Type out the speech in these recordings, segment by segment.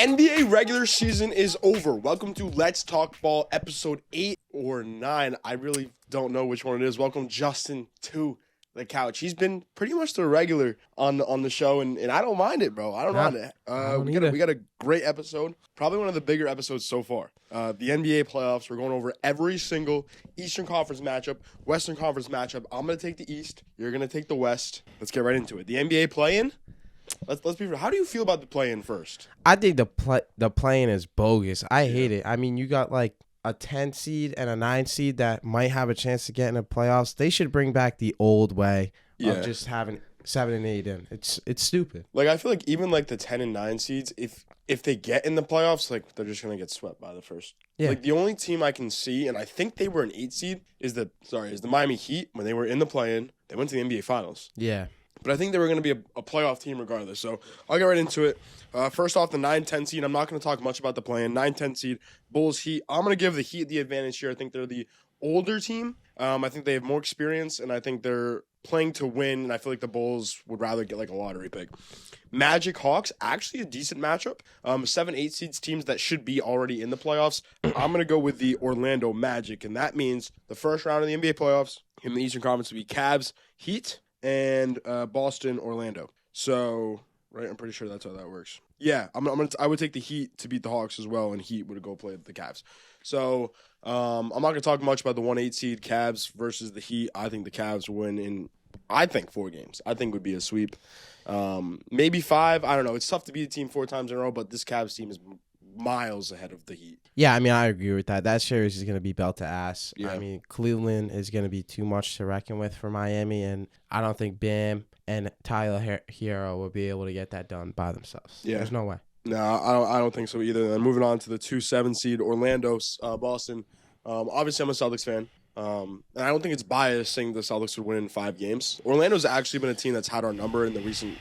NBA regular season is over. Welcome to Let's Talk Ball episode 8 or 9. I really don't know which one it is. Welcome Justin to the couch. He's been pretty much the regular on the show, and I don't mind it, bro. I don't mind it. We got a great episode. Probably one of the bigger episodes so far. The NBA playoffs. We're going over every single Eastern Conference matchup, Western Conference matchup. I'm going to take the East. You're going to take the West. Let's get right into it. The NBA play-in. Let's be real. How do you feel about the play-in first? I think the play-in is bogus. I hate it. I mean, you got like a 10 seed and a 9 seed that might have a chance to get in the playoffs. They should bring back the old way of just having 7 and 8 in. It's stupid. Like, I feel like even like the 10 and 9 seeds, if they get in the playoffs, like they're just gonna get swept by the first. Yeah. Like the only team I can see, and I think they were an 8 seed, is the Miami Heat. When they were in the play-in, they went to the NBA Finals. Yeah. But I think they were going to be a playoff team regardless. So I'll get right into it. First off, the 9-10 seed. I'm not going to talk much about the play-in. 9-10 seed, Bulls, Heat. I'm going to give the Heat the advantage here. I think they're the older team. I think they have more experience, and I think they're playing to win, and I feel like the Bulls would rather get like a lottery pick. Magic Hawks, actually a decent matchup. 7-8 seeds teams that should be already in the playoffs. I'm going to go with the Orlando Magic, and that means the first round of the NBA playoffs in the Eastern Conference would be Cavs, Heat, and Boston, Orlando. So, right, I'm pretty sure that's how that works. Yeah, I would take the Heat to beat the Hawks as well, and Heat would go play the Cavs. So, I'm not going to talk much about the 1-8 seed Cavs versus the Heat. I think the Cavs win in, 4 games. I think would be a sweep. Maybe 5. I don't know. It's tough to beat a team 4 times in a row, but this Cavs team is miles ahead of the Heat. Yeah, I mean, I agree with that. That series is going to be belt to ass. Yeah. I mean, Cleveland is going to be too much to reckon with for Miami, and I don't think Bam and Tyler Hero will be able to get that done by themselves. Yeah. There's no way. No, I don't think so either. Then moving on to the 2-7 seed, Orlando, Boston. Obviously, I'm a Celtics fan. And I don't think it's biased saying the Celtics would win in 5 games. Orlando's actually been a team that's had our number in the recent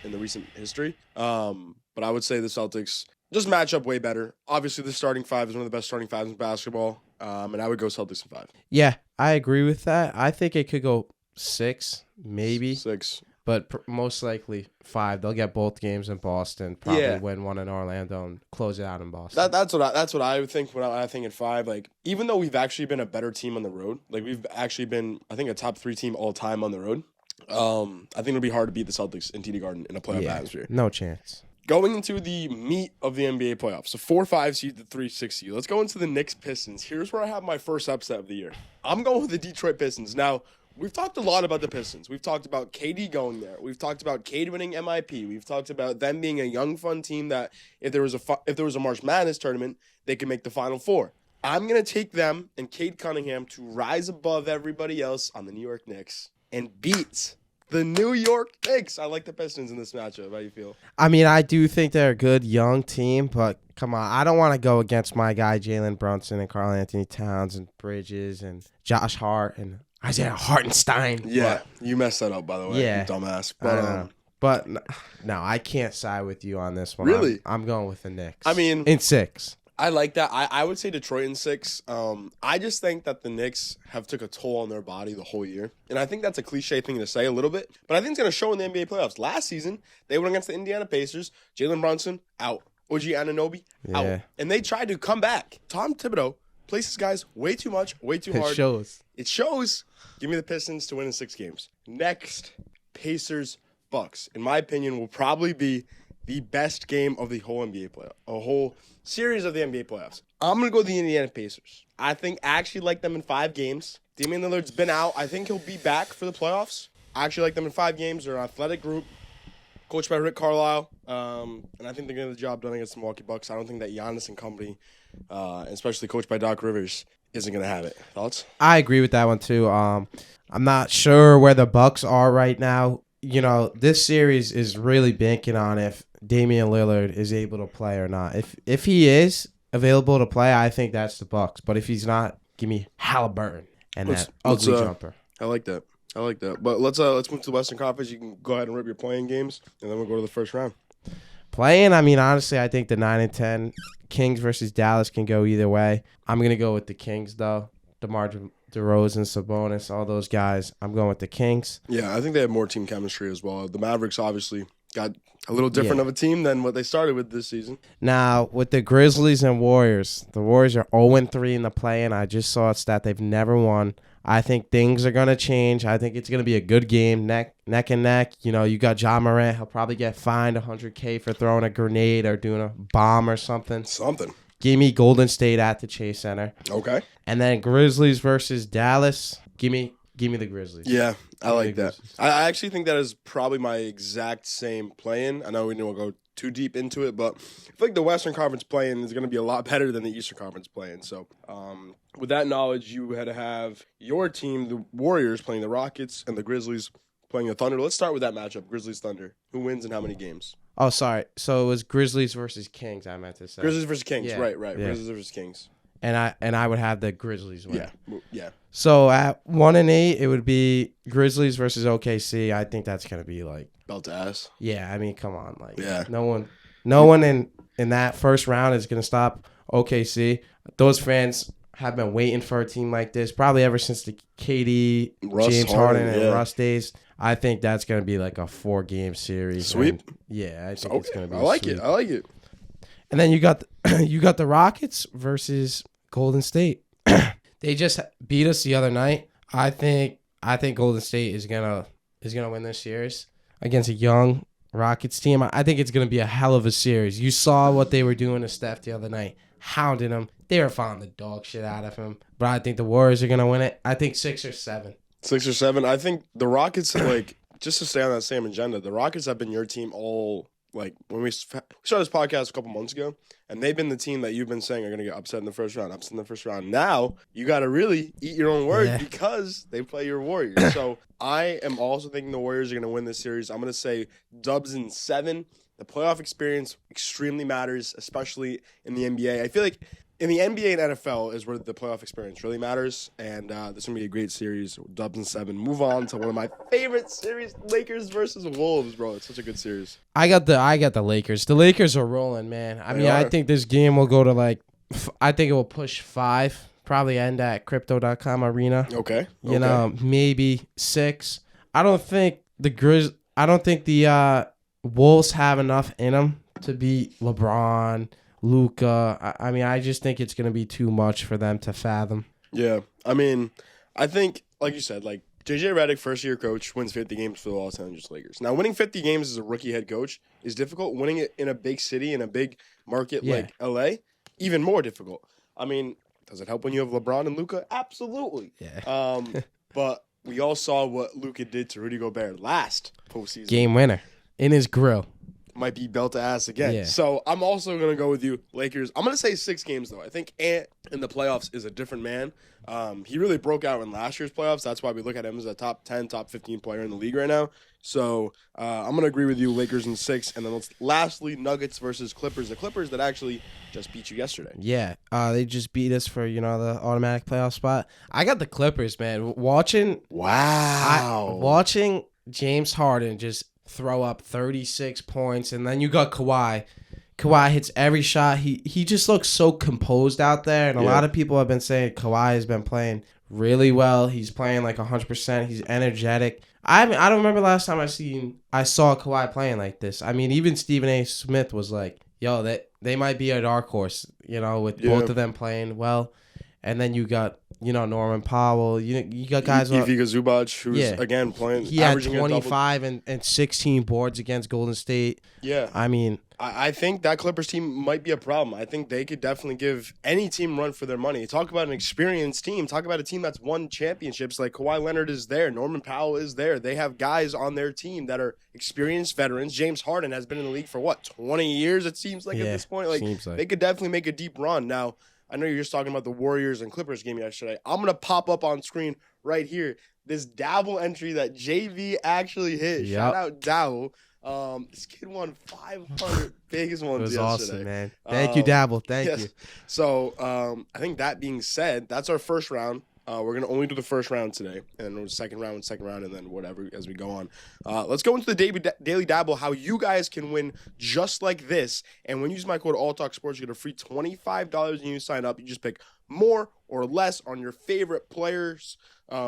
history. But I would say the Celtics just match up way better. Obviously, the starting 5 is one of the best starting 5s in basketball. And I would go Celtics in 5. Yeah, I agree with that. I think it could go 6, maybe. 6. But most likely 5. They'll get both games in Boston, probably win one in Orlando, and close it out in Boston. That's what I would think when I think at 5. Like, even though we've actually been a better team on the road, like we've actually been, I think, a top 3 team all time on the road. I think it'll be hard to beat the Celtics in TD Garden in a playoff atmosphere. No chance. Going into the meat of the NBA playoffs, so 4-5 seed to 3-6 seed. Let's go into the Knicks Pistons. Here's where I have my first upset of the year. I'm going with the Detroit Pistons. Now, we've talked a lot about the Pistons. We've talked about KD going there. We've talked about Cade winning MIP. We've talked about them being a young, fun team that if there was a March Madness tournament, they could make the Final Four. I'm going to take them and Cade Cunningham to rise above everybody else on the New York Knicks and beat the New York Knicks. I like the Pistons in this matchup. How do you feel? I mean, I do think they're a good young team, but come on. I don't want to go against my guy Jalen Brunson and Karl Anthony Towns and Bridges and Josh Hart and Isaiah Hartenstein. Yeah, you messed that up, by the way. Yeah. You dumbass. But no, I can't side with you on this one. Really? I'm going with the Knicks. I mean, in 6. I like that. I would say Detroit in 6. I just think that the Knicks have took a toll on their body the whole year. And I think that's a cliche thing to say a little bit. But I think it's going to show in the NBA playoffs. Last season, they went against the Indiana Pacers. Jalen Brunson, out. OG Anunoby, out. And they tried to come back. Tom Thibodeau places guys way too much, way too hard. It shows. Give me the Pistons to win in 6 games. Next, Pacers-Bucks. In my opinion, will probably be the best game of the whole NBA playoff, a whole series of the NBA playoffs. I'm going to go with the Indiana Pacers. I actually like them in 5 games. Damian Lillard's been out. I think he'll be back for the playoffs. I actually like them in 5 games. They're an athletic group, coached by Rick Carlisle, and I think they're going to get the job done against the Milwaukee Bucks. I don't think that Giannis and company, especially coached by Doc Rivers, isn't going to have it. Thoughts? I agree with that one, too. I'm not sure where the Bucks are right now. You know, this series is really banking on if Damian Lillard is able to play or not. If he is available to play, I think that's the Bucks. But if he's not, give me Halliburton and that ugly jumper. I like that. But let's move to the Western Conference. You can go ahead and rip your playing games, and then we'll go to the first round. Playing, I mean, honestly, I think the 9 and 10 Kings versus Dallas can go either way. I'm gonna go with the Kings though. DeMar DeRozan, Sabonis, all those guys. I'm going with the Kings. Yeah, I think they have more team chemistry as well. The Mavericks, obviously, got a little different of a team than what they started with this season. Now, with the Grizzlies and Warriors, the Warriors are 0-3 in the play-in. I just saw a stat they've never won. I think things are going to change. I think it's going to be a good game, neck and neck. You know, you got Ja Morant. He'll probably get fined $100K for throwing a grenade or doing a bomb or something. Give me Golden State at the Chase Center. Okay. And then Grizzlies versus Dallas. Give me the Grizzlies. Yeah, I like that. I actually think that is probably my exact same play-in. I know we didn't go too deep into it, but I feel like the Western Conference play-in is going to be a lot better than the Eastern Conference play-in. So with that knowledge, you had to have your team, the Warriors, playing the Rockets and the Grizzlies playing the Thunder. Let's start with that matchup, Grizzlies-Thunder. Who wins and how many games? Oh, sorry. So it was Grizzlies versus Kings, I meant to say. Grizzlies versus Kings. Yeah. Right. Yeah. Grizzlies versus Kings. And I would have the Grizzlies win. Yeah. So at 1-8, it would be Grizzlies versus OKC. I think that's gonna be like belt to ass. Yeah, I mean, come on, like yeah. No one in that first round is gonna stop OKC. Those fans have been waiting for a team like this probably ever since the KD, James Harden, and Russ days. I think that's gonna be like a 4-game series. Sweep. Yeah, I think it's gonna be. I like it. And then you got the Rockets versus Golden State. They just beat us the other night. I think Golden State is gonna win this series against a young Rockets team. I think it's gonna be a hell of a series. You saw what they were doing to Steph the other night, hounding him. They were fouling the dog shit out of him. But I think the Warriors are gonna win it. I think 6 or 7. 6 or 7. I think the Rockets, like, just to stay on that same agenda, the Rockets have been your team all. Like, when we started this podcast a couple months ago, and they've been the team that you've been saying are going to get upset in the first round. Now, you got to really eat your own words because they play your Warriors. So, I am also thinking the Warriors are going to win this series. I'm going to say Dubs in 7. The playoff experience extremely matters, especially in the NBA. I feel like in the NBA and NFL is where the playoff experience really matters, and this is going to be a great series. Dubs in 7. Move on to one of my favorite series, Lakers versus Wolves, bro. It's such a good series. I got the Lakers. The Lakers are rolling, man. I think this game will go to I think it will push 5. Probably end at Crypto.com Arena. Okay. You know, maybe 6. I don't think the Wolves have enough in them to beat LeBron, Luka. I just think it's going to be too much for them to fathom. Yeah. I think, like you said, J.J. Redick, first-year coach, wins 50 games for the Los Angeles Lakers. Now, winning 50 games as a rookie head coach is difficult. Winning it in a big city, in a big market like L.A., even more difficult. Does it help when you have LeBron and Luka? Absolutely. Yeah. But we all saw what Luka did to Rudy Gobert last postseason. Game winner in his grill. Might be belt to ass again. Yeah. So I'm also going to go with you, Lakers. I'm going to say 6 games, though. I think Ant in the playoffs is a different man. He really broke out in last year's playoffs. That's why we look at him as a top 10, top 15 player in the league right now. So I'm going to agree with you, Lakers in 6. And then lastly, Nuggets versus Clippers. The Clippers that actually just beat you yesterday. Yeah, they just beat us for, the automatic playoff spot. I got the Clippers, man. Watching James Harden just throw up 36 points, and then you got Kawhi. Kawhi hits every shot. He just looks so composed out there, and a lot of people have been saying Kawhi has been playing really well. He's playing 100%. He's energetic. I don't remember last time I saw Kawhi playing like this. Even Stephen A. Smith was like, yo, they might be a dark horse, with both of them playing well. And then you got, Norman Powell. You got guys like Ivica Zubac, who's again playing. He had 25 and 16 boards against Golden State. Yeah, I think that Clippers team might be a problem. I think they could definitely give any team run for their money. Talk about an experienced team. Talk about a team that's won championships. Like Kawhi Leonard is there. Norman Powell is there. They have guys on their team that are experienced veterans. James Harden has been in the league for 20 years. It seems like at this point. They could definitely make a deep run. Now, I know you're just talking about the Warriors and Clippers game yesterday. I'm going to pop up on screen right here this Dabble entry that JV actually hit. Yep. Shout out Dabble. This kid won 500 biggest ones yesterday. It was awesome, man. Thank you, Dabble. Thank you. So I think that being said, that's our first round. We're going to only do the first round today, and then second round, and then whatever as we go on. Let's go into the Daily Dabble, how you guys can win just like this. And when you use my code AllTalkSports, you get a free $25 when you sign up. You just pick more or less on your favorite players.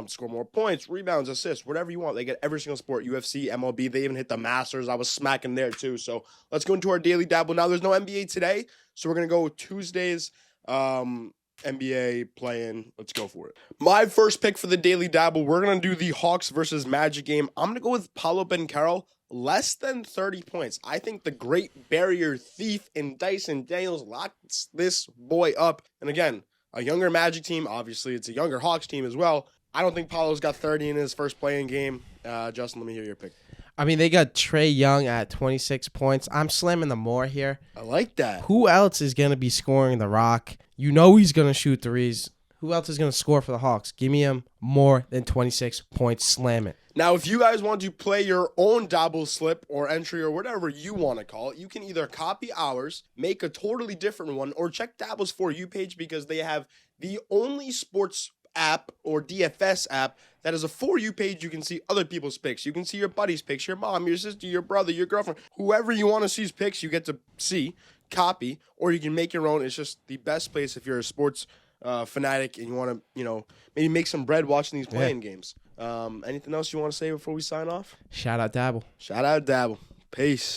Score more points, rebounds, assists, whatever you want. They get every single sport, UFC, MLB. They even hit the Masters. I was smacking there too. So let's go into our daily dabble. Now, there's no NBA today, so we're going to go with Tuesdays. NBA playing. Let's go for it. My first pick for the daily dabble, we're going to do the Hawks versus Magic game. I'm going to go with Paolo Banchero, less than 30 points. I think the great barrier thief in Dyson Daniels locks this boy up. And again, a younger Magic team, obviously it's a younger Hawks team as well. I don't think Paolo's got 30 in his first playing game. Justin, let me hear your pick. I mean, they got Trae Young at 26 points. I'm slamming the more here. I like that. Who else is going to be scoring the rock? You know he's going to shoot threes. Who else is going to score for the Hawks? Give me him more than 26 points. Slam it. Now, if you guys want to play your own Dabble slip or entry or whatever you want to call it, you can either copy ours, make a totally different one, or check Dabble's For You page because they have the only sports app or DFS app that is a For You page. You can see other people's picks. You can see your buddy's picks, your mom, your sister, your brother, your girlfriend, whoever you want to see's picks, you get to see, copy, or you can make your own. It's just the best place if you're a sports fanatic and you want to, maybe make some bread watching these playing games. Anything else you want to say before we sign off? Shout out Dabble. Shout out Dabble. Peace.